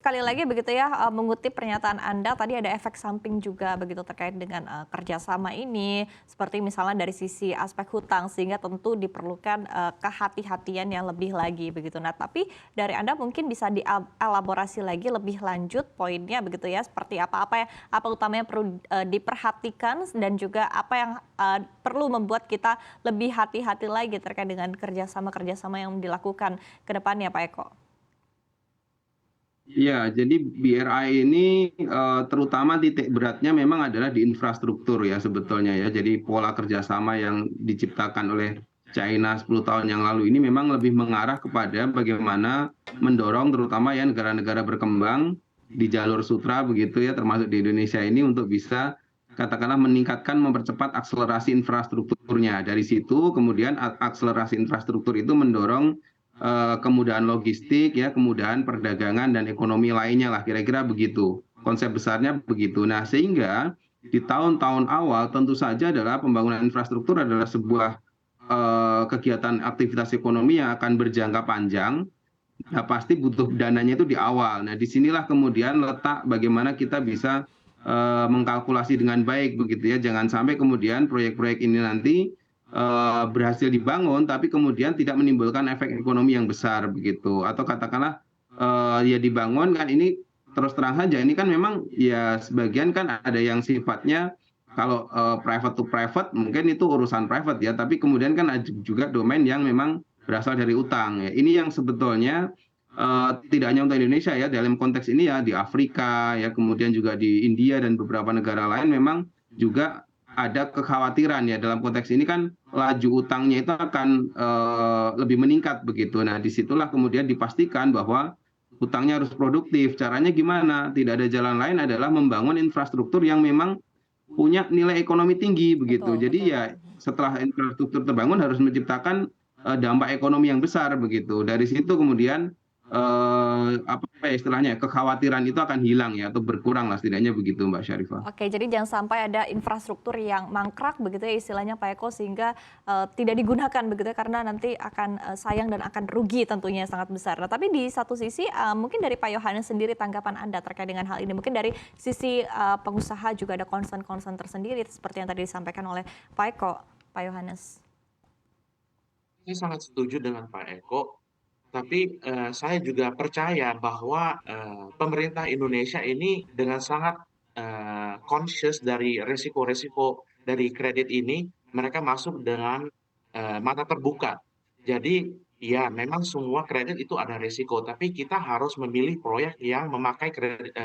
Sekali lagi begitu ya, mengutip pernyataan Anda tadi ada efek samping juga begitu terkait dengan, kerjasama ini, seperti misalnya dari sisi aspek hutang sehingga tentu diperlukan, kehati-hatian yang lebih lagi begitu. Nah tapi dari Anda mungkin bisa dielaborasi lagi lebih lanjut poinnya begitu ya, seperti apa utamanya perlu, diperhatikan dan juga apa yang, perlu membuat kita lebih hati-hati lagi terkait dengan kerjasama-kerjasama yang dilakukan ke depannya Pak Eko? Iya, jadi BRI ini, terutama titik beratnya memang adalah di infrastruktur ya sebetulnya ya. Jadi pola kerjasama yang diciptakan oleh China 10 tahun yang lalu ini memang lebih mengarah kepada bagaimana mendorong terutama ya negara-negara berkembang di jalur sutra begitu ya, termasuk di Indonesia ini untuk bisa katakanlah meningkatkan, mempercepat akselerasi infrastrukturnya. Dari situ kemudian akselerasi infrastruktur itu mendorong kemudahan logistik ya, kemudahan perdagangan dan ekonomi lainnya lah kira-kira begitu. Konsep besarnya begitu. Nah, sehingga di tahun-tahun awal tentu saja adalah pembangunan infrastruktur adalah sebuah kegiatan aktivitas ekonomi yang akan berjangka panjang. Nah, pasti butuh dananya itu di awal. Nah, disinilah kemudian letak bagaimana kita bisa mengkalkulasi dengan baik begitu ya. Jangan sampai kemudian proyek-proyek ini nanti berhasil dibangun, tapi kemudian tidak menimbulkan efek ekonomi yang besar begitu. Atau katakanlah ya dibangun kan ini terus terang saja ini kan memang ya sebagian kan ada yang sifatnya kalau private to private mungkin itu urusan private ya, tapi kemudian kan ada juga domain yang memang berasal dari utang ya. Ini yang sebetulnya tidak hanya untuk Indonesia ya, dalam konteks ini ya di Afrika ya, kemudian juga di India dan beberapa negara lain memang juga ada kekhawatiran ya dalam konteks ini kan laju utangnya itu akan lebih meningkat begitu. Nah, disitulah kemudian dipastikan bahwa utangnya harus produktif. Caranya gimana? Tidak ada jalan lain adalah membangun infrastruktur yang memang punya nilai ekonomi tinggi begitu. Betul Jadi betul. ya setelah infrastruktur terbangun harus menciptakan dampak ekonomi yang besar begitu. Dari situ kemudian apa ya istilahnya kekhawatiran itu akan hilang ya atau berkurang lah setidaknya begitu Mbak Syarifah. Oke, jadi jangan sampai ada infrastruktur yang mangkrak begitu ya istilahnya Pak Eko sehingga tidak digunakan begitu ya karena nanti akan sayang dan akan rugi tentunya sangat besar. Nah, tapi di satu sisi mungkin dari Pak Yohanes sendiri tanggapan Anda terkait dengan hal ini. Mungkin dari sisi pengusaha juga ada concern-concern tersendiri seperti yang tadi disampaikan oleh Pak Eko, Pak Yohanes. Saya sangat setuju dengan Pak Eko, tapi saya juga percaya bahwa pemerintah Indonesia ini dengan sangat conscious dari resiko-resiko dari kredit ini, mereka masuk dengan mata terbuka. Jadi ya memang semua kredit itu ada resiko, tapi kita harus memilih proyek yang memakai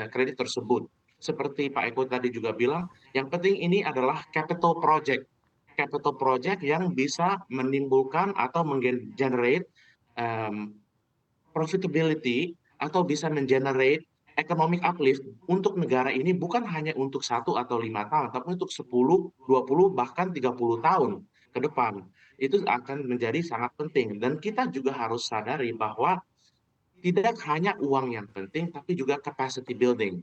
kredit tersebut. Seperti Pak Eko tadi juga bilang, yang penting ini adalah capital project yang bisa menimbulkan atau menggenerate profitability atau bisa mengenerate economic uplift untuk negara ini bukan hanya untuk 1 atau 5 tahun, tapi untuk 10, 20, bahkan 30 tahun ke depan. Itu akan menjadi sangat penting. Dan kita juga harus sadari bahwa tidak hanya uang yang penting, tapi juga capacity building.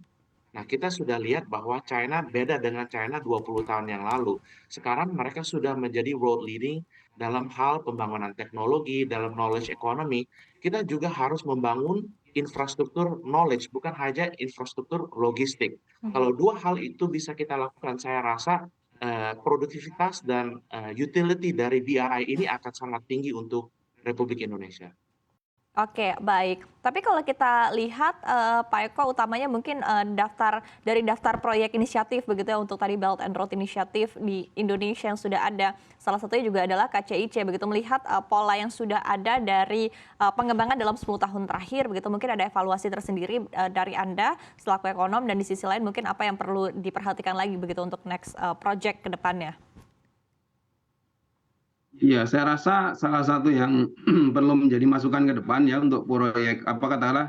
Nah, kita sudah lihat bahwa China beda dengan China 20 tahun yang lalu. Sekarang mereka sudah menjadi world leading dalam hal pembangunan teknologi, dalam knowledge economy. Kita juga harus membangun infrastruktur knowledge, bukan hanya infrastruktur logistik. Kalau dua hal itu bisa kita lakukan, saya rasa produktivitas dan utility dari BRI ini akan sangat tinggi untuk Republik Indonesia. Oke, baik. Tapi kalau kita lihat, Pak Eko utamanya mungkin, daftar proyek inisiatif begitu ya untuk tadi Belt and Road Initiative di Indonesia yang sudah ada. Salah satunya juga adalah KCIC begitu. Melihat, pola yang sudah ada dari, pengembangan dalam 10 tahun terakhir begitu, mungkin ada evaluasi tersendiri, dari Anda selaku ekonom dan di sisi lain mungkin apa yang perlu diperhatikan lagi begitu untuk next, project ke depannya? Iya, saya rasa salah satu yang perlu menjadi masukan ke depan ya untuk proyek apa katakanlah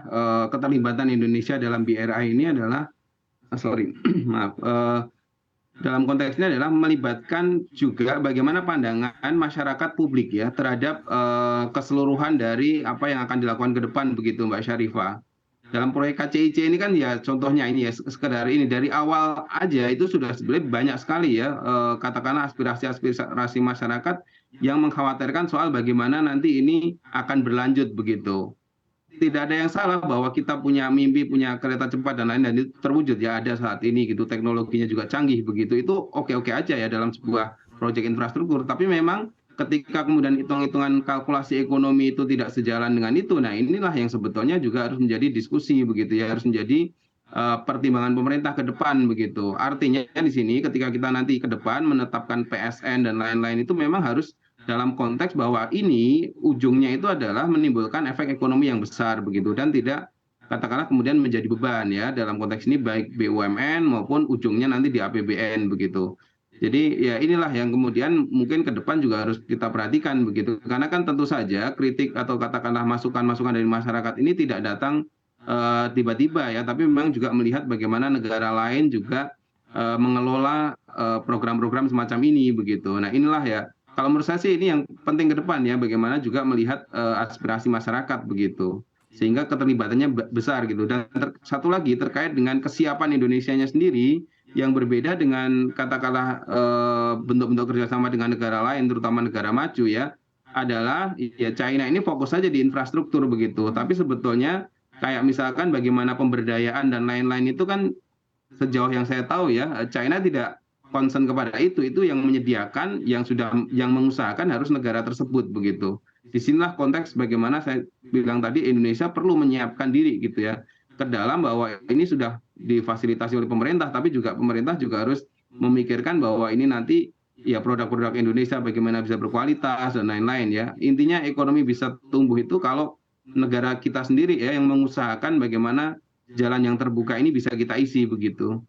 keterlibatan Indonesia dalam BRI ini adalah sorry maaf dalam konteks ini adalah melibatkan juga bagaimana pandangan masyarakat publik ya terhadap keseluruhan dari apa yang akan dilakukan ke depan begitu Mbak Syarifah. Dalam proyek KCIC ini kan ya contohnya ini ya sekedar ini dari awal aja itu sudah sebenarnya banyak sekali ya katakanlah aspirasi masyarakat yang mengkhawatirkan soal bagaimana nanti ini akan berlanjut begitu. tidak ada yang salah bahwa kita punya mimpi, punya kereta cepat dan lain, dan itu terwujud ya ada saat ini gitu, teknologinya juga canggih begitu. Itu oke-oke aja ya dalam sebuah proyek infrastruktur. Tapi memang ketika kemudian hitung-hitungan kalkulasi ekonomi itu tidak sejalan dengan itu, nah inilah yang sebetulnya juga harus menjadi diskusi begitu ya, harus menjadi pertimbangan pemerintah ke depan begitu. Artinya di sini ketika kita nanti ke depan menetapkan PSN dan lain-lain itu memang harus dalam konteks bahwa ini ujungnya itu adalah menimbulkan efek ekonomi yang besar begitu, dan tidak katakanlah kemudian menjadi beban ya dalam konteks ini baik BUMN maupun ujungnya nanti di APBN begitu. Jadi ya inilah yang kemudian mungkin ke depan juga harus kita perhatikan begitu, karena kan tentu saja kritik atau katakanlah masukan-masukan dari masyarakat ini tidak datang tiba-tiba ya, tapi memang juga melihat bagaimana negara lain juga mengelola program-program semacam ini begitu. Nah inilah ya, kalau menurut saya sih ini yang penting ke depan ya, bagaimana juga melihat aspirasi masyarakat begitu, sehingga keterlibatannya besar gitu. Dan satu lagi terkait dengan kesiapan Indonesianya sendiri yang berbeda dengan katakanlah bentuk-bentuk kerjasama dengan negara lain, terutama negara maju ya, adalah ya China ini fokus saja di infrastruktur begitu. Tapi sebetulnya kayak misalkan bagaimana pemberdayaan dan lain-lain itu kan sejauh yang saya tahu ya, China tidak concern kepada itu yang menyediakan, yang mengusahakan harus negara tersebut begitu. Disinilah konteks bagaimana saya bilang tadi Indonesia perlu menyiapkan diri gitu ya ke dalam, bahwa ini sudah difasilitasi oleh pemerintah, tapi juga pemerintah juga harus memikirkan bahwa ini nanti ya produk-produk Indonesia bagaimana bisa berkualitas dan lain-lain ya. Intinya ekonomi bisa tumbuh itu kalau negara kita sendiri ya yang mengusahakan bagaimana jalan yang terbuka ini bisa kita isi begitu.